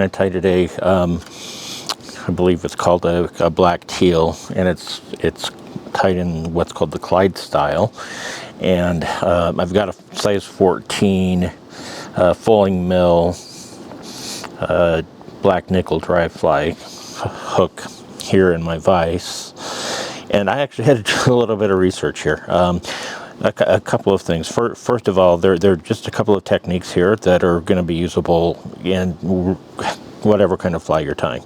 to tie today, I believe it's called a black teal, and it's tied in what's called the Clyde style. And I've got a size 14 fulling mill black nickel TroutFly hook here in my vise. And I actually had to do a little bit of research here. A couple of things. First of all, there are just a couple of techniques here that are going to be usable in whatever kind of fly you're tying.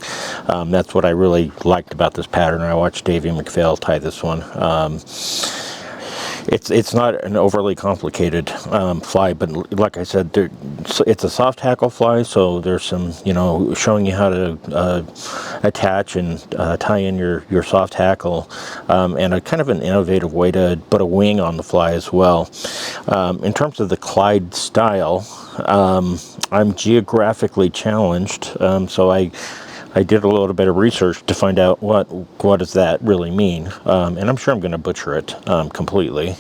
That's what I really liked about this pattern. I watched Davey McPhail tie this one. It's not an overly complicated fly, but like I said, it's a soft hackle fly, so there's some, showing you how to attach and tie in your soft hackle, and a kind of an innovative way to put a wing on the fly as well. In terms of the Clyde style, I'm geographically challenged, so I did a little bit of research to find out what does that really mean, and I'm sure I'm going to butcher it completely.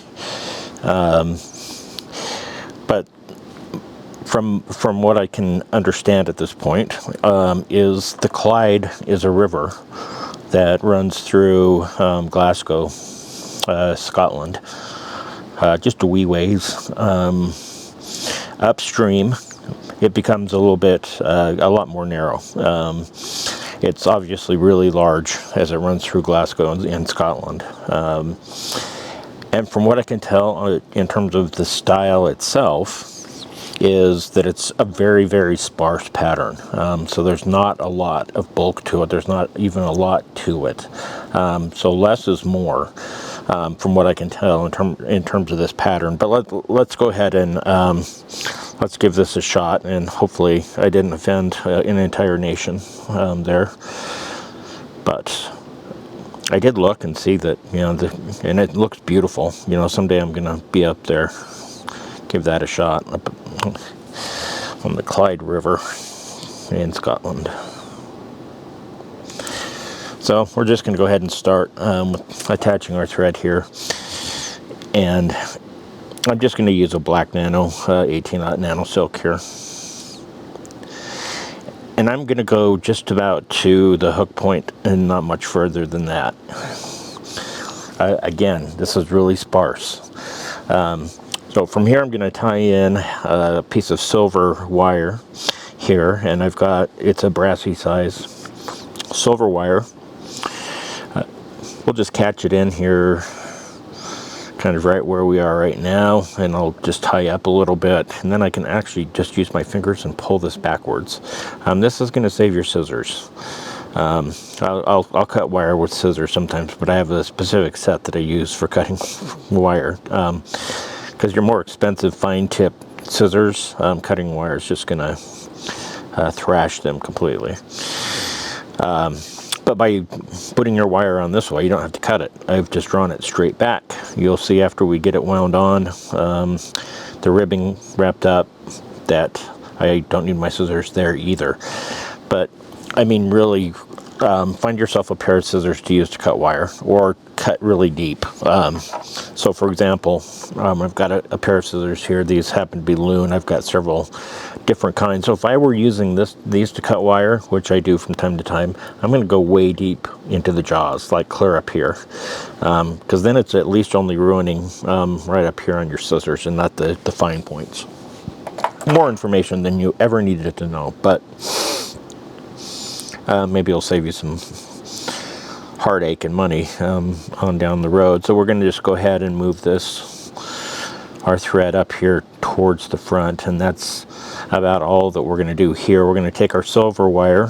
But from what I can understand at this point, is the Clyde is a river that runs through Glasgow, Scotland, just a wee ways. Upstream, it becomes a lot more narrow. It's obviously really large as it runs through Glasgow in Scotland. And from what I can tell, in terms of the style itself, is that it's a very, very sparse pattern. So there's not a lot of bulk to it. There's not even a lot to it. So less is more, from what I can tell in terms of this pattern. But let's go ahead and let's give this a shot, and hopefully I didn't offend an entire nation there. But I did look and see that, and it looks beautiful. Someday I'm going to be up there, give that a shot up on the Clyde River in Scotland. So we're just going to go ahead and start with attaching our thread here. And I'm just going to use a black nano, 18-aught nano silk here. And I'm going to go just about to the hook point and not much further than that. Again, this is really sparse. So from here I'm going to tie in a piece of silver wire here, and it's a brassy size silver wire. We'll just catch it in here kind of right where we are right now, and I'll just tie up a little bit, and then I can actually just use my fingers and pull this backwards. This is going to save your scissors. I'll cut wire with scissors sometimes, but I have a specific set that I use for cutting wire, because your more expensive fine tip scissors, cutting wire is just going to thrash them completely. But by putting your wire on this way, you don't have to cut it. I've just drawn it straight back. You'll see after we get it wound on, the ribbing wrapped up, that I don't need my scissors there either. But I mean, really, find yourself a pair of scissors to use to cut wire, or cut really deep. So for example, I've got a pair of scissors here. These happen to be Loon. I've got several different kinds. So if I were using these to cut wire, which I do from time to time, I'm going to go way deep into the jaws, like clear up here, because then it's at least only ruining right up here on your scissors and not the fine points. More information than you ever needed to know, but maybe it'll save you some heartache and money on down the road. So we're going to just go ahead and move our thread up here towards the front, and that's about all that we're going to do here. We're going to take our silver wire,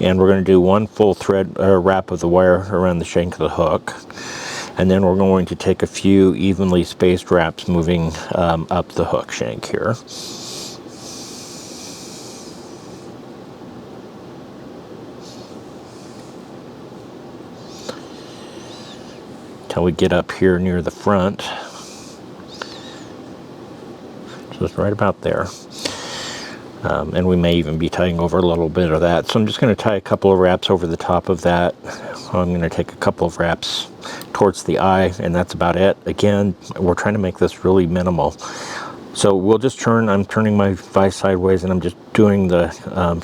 and we're going to do one full thread wrap of the wire around the shank of the hook, and then we're going to take a few evenly spaced wraps moving up the hook shank here. Till we get up here near the front, just right about there. And we may even be tying over a little bit of that. So I'm just going to tie a couple of wraps over the top of that. I'm going to take a couple of wraps towards the eye, and that's about it. Again, we're trying to make this really minimal. So we'll just turn, I'm turning my vise sideways and I'm just doing the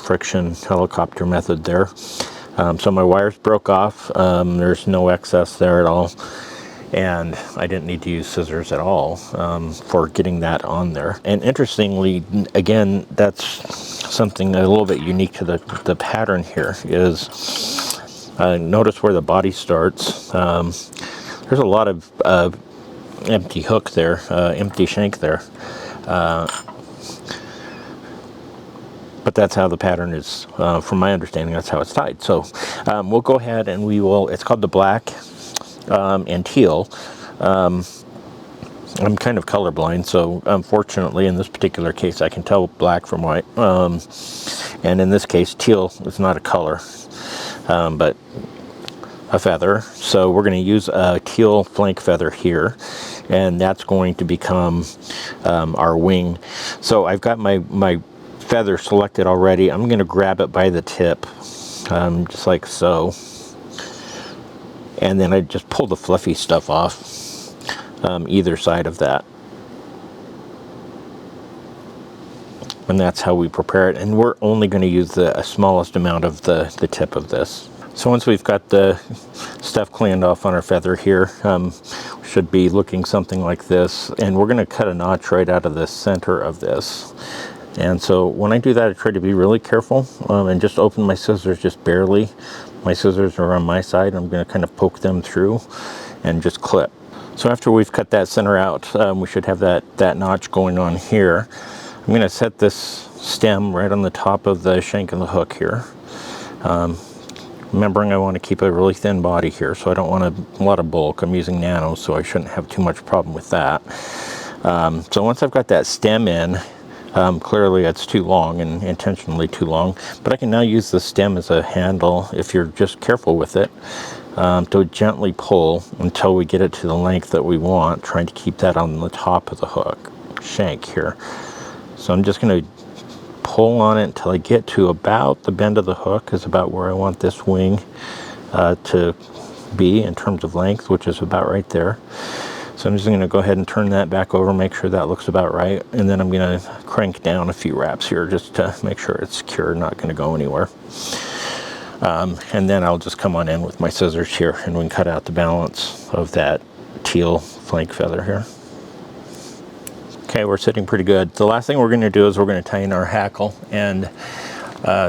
friction helicopter method there. So my wires broke off, there's no excess there at all. And I didn't need to use scissors at all for getting that on there. And interestingly, again, that's something a little bit unique to the pattern here is, notice where the body starts. There's a lot of empty hook there, empty shank there. But that's how the pattern is, from my understanding, that's how it's tied. So we'll go ahead and we will, it's called the black and teal. I'm kind of colorblind, so unfortunately in this particular case I can tell black from white. And in this case teal is not a color, but a feather. So we're going to use a teal flank feather here, and that's going to become our wing. So I've got my feather selected already. I'm going to grab it by the tip, just like so. And then I just pull the fluffy stuff off either side of that. And that's how we prepare it. And we're only going to use the smallest amount of the tip of this. So once we've got the stuff cleaned off on our feather here, we should be looking something like this. And we're going to cut a notch right out of the center of this. And so when I do that, I try to be really careful and just open my scissors just barely. My scissors are on my side. I'm going to kind of poke them through and just clip. So after we've cut that center out, we should have that notch going on here. I'm going to set this stem right on the top of the shank and the hook here. Remembering I want to keep a really thin body here, so I don't want a lot of bulk. I'm using nano, so I shouldn't have too much problem with that. So once I've got that stem in, clearly it's too long and intentionally too long, but I can now use the stem as a handle, if you're just careful with it, to gently pull until we get it to the length that we want, trying to keep that on the top of the hook shank here. So I'm just going to pull on it until I get to about the bend of the hook is about where I want this wing to be in terms of length, which is about right there. So I'm just going to go ahead and turn that back over, make sure that looks about right, and then I'm going to crank down a few wraps here just to make sure it's secure, not going to go anywhere. And then I'll just come on in with my scissors here and we can cut out the balance of that teal flank feather here. Okay, we're sitting pretty good. The last thing we're going to do is we're going to tie in our hackle, and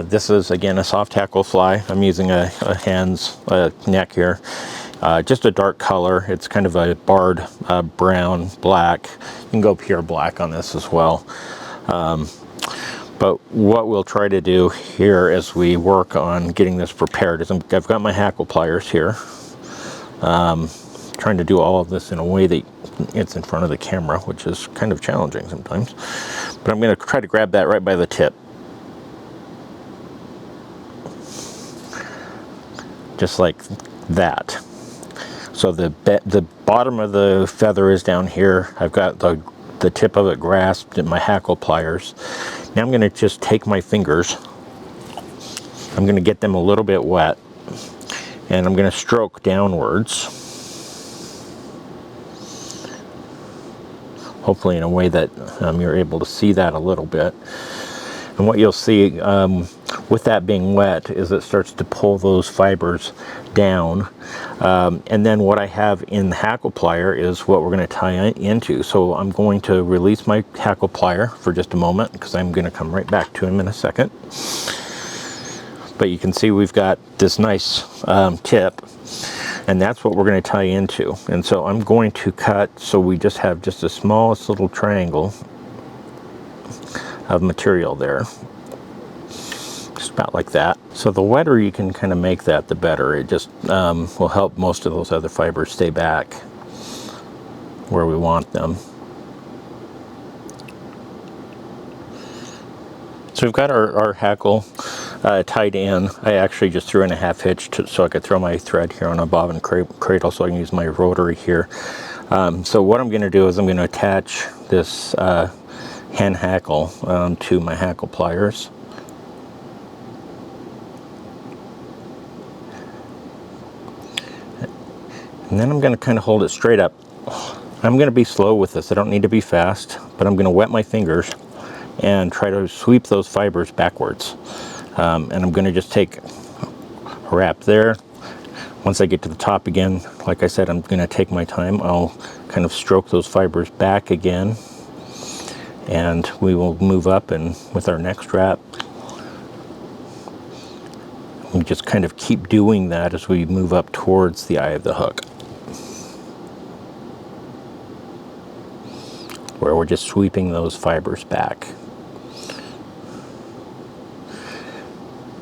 this is again a soft hackle fly. I'm using a hand's neck here. Just a dark color. It's kind of a barred brown, black. You can go pure black on this as well. But what we'll try to do here as we work on getting this prepared is I've got my hackle pliers here. Trying to do all of this in a way that it's in front of the camera, which is kind of challenging sometimes. But I'm going to try to grab that right by the tip. Just like that. So the bottom of the feather is down here. I've got the tip of it grasped in my hackle pliers. Now I'm going to just take my fingers. I'm going to get them a little bit wet. And I'm going to stroke downwards. Hopefully in a way that you're able to see that a little bit. And what you'll see with that being wet is it starts to pull those fibers down. And then what I have in the hackle plier is what we're going to tie into. So I'm going to release my hackle plier for just a moment because I'm going to come right back to him in a second. But you can see we've got this nice tip, and that's what we're going to tie into. And so I'm going to cut so we just have just the smallest little triangle of material there, just about like that. So the wetter you can kind of make that, the better. It just will help most of those other fibers stay back where we want them. So we've got our hackle tied in. I actually just threw in a half hitch so I could throw my thread here on a bobbin cradle so I can use my rotary here. So what I'm going to do is I'm going to attach this hand hackle to my hackle pliers. And then I'm going to kind of hold it straight up. I'm going to be slow with this. I don't need to be fast, but I'm going to wet my fingers and try to sweep those fibers backwards. And I'm going to just take a wrap there. Once I get to the top again, like I said, I'm going to take my time. I'll kind of stroke those fibers back again, and we will move up, and with our next wrap, we just kind of keep doing that as we move up towards the eye of the hook, where we're just sweeping those fibers back,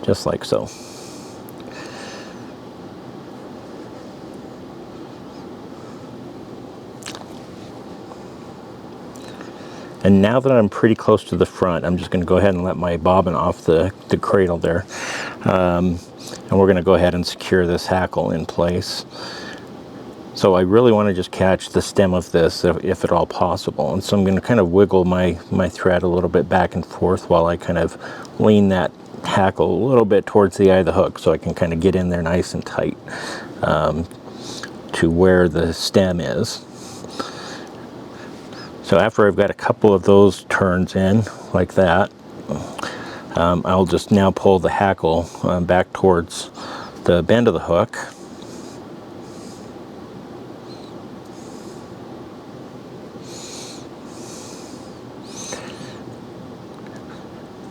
just like so. And now that I'm pretty close to the front, I'm just going to go ahead and let my bobbin off the cradle there. And we're going to go ahead and secure this hackle in place. So I really want to just catch the stem of this if at all possible. And so I'm going to kind of wiggle my thread a little bit back and forth while I kind of lean that hackle a little bit towards the eye of the hook, so I can kind of get in there nice and tight to where the stem is. So after I've got a couple of those turns in, like that, I'll just now pull the hackle back towards the bend of the hook.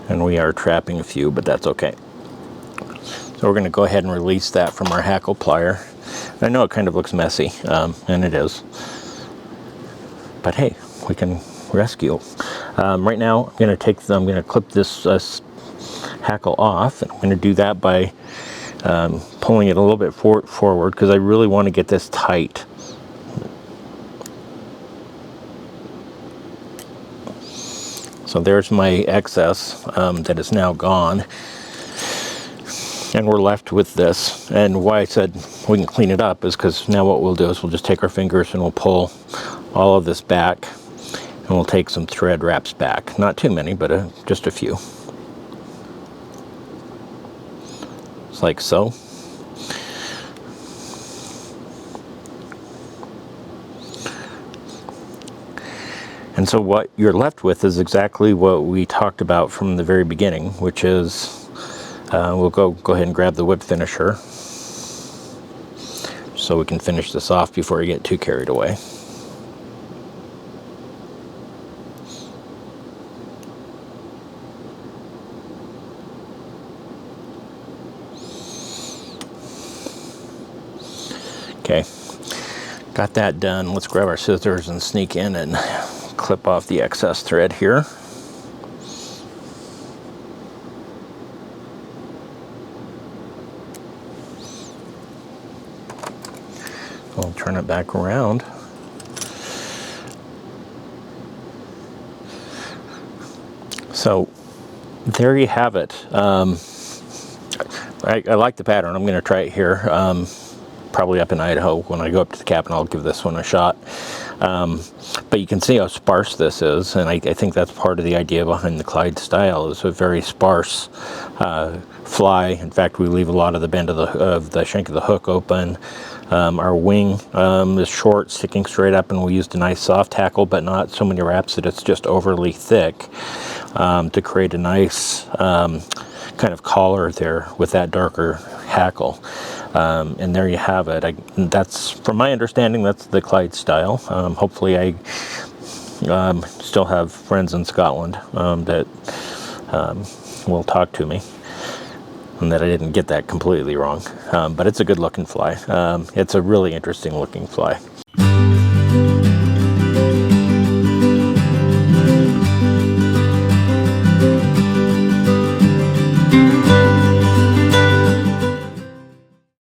And we are trapping a few, but that's okay. So we're going to go ahead and release that from our hackle plier. I know it kind of looks messy, and it is. But hey, we can rescue. Right now, I'm going to clip this hackle off, and I'm going to do that by pulling it a little bit forward, because I really want to get this tight. So there's my excess that is now gone, and we're left with this. And why I said we can clean it up is because now what we'll do is we'll just take our fingers and we'll pull all of this back, and we'll take some thread wraps back. Not too many, but just a few. Just like so. And so what you're left with is exactly what we talked about from the very beginning, which is we'll go ahead and grab the whip finisher so we can finish this off before we get too carried away. Okay, got that done. Let's grab our scissors and sneak in and clip off the excess thread here. We'll turn it back around. So there you have it. I like the pattern. I'm going to try it here. Probably up in Idaho. When I go up to the cabin, I'll give this one a shot. But you can see how sparse this is, and I think that's part of the idea behind the Clyde style, is a very sparse fly. In fact, we leave a lot of the bend of the shank of the hook open. Our wing is short, sticking straight up, and we used a nice soft hackle, but not so many wraps that it's just overly thick, to create a nice kind of collar there with that darker hackle. And there you have it. That's, from my understanding, that's the Clyde style. Hopefully I still have friends in Scotland that will talk to me, and that I didn't get that completely wrong. But it's a good looking fly. It's a really interesting looking fly.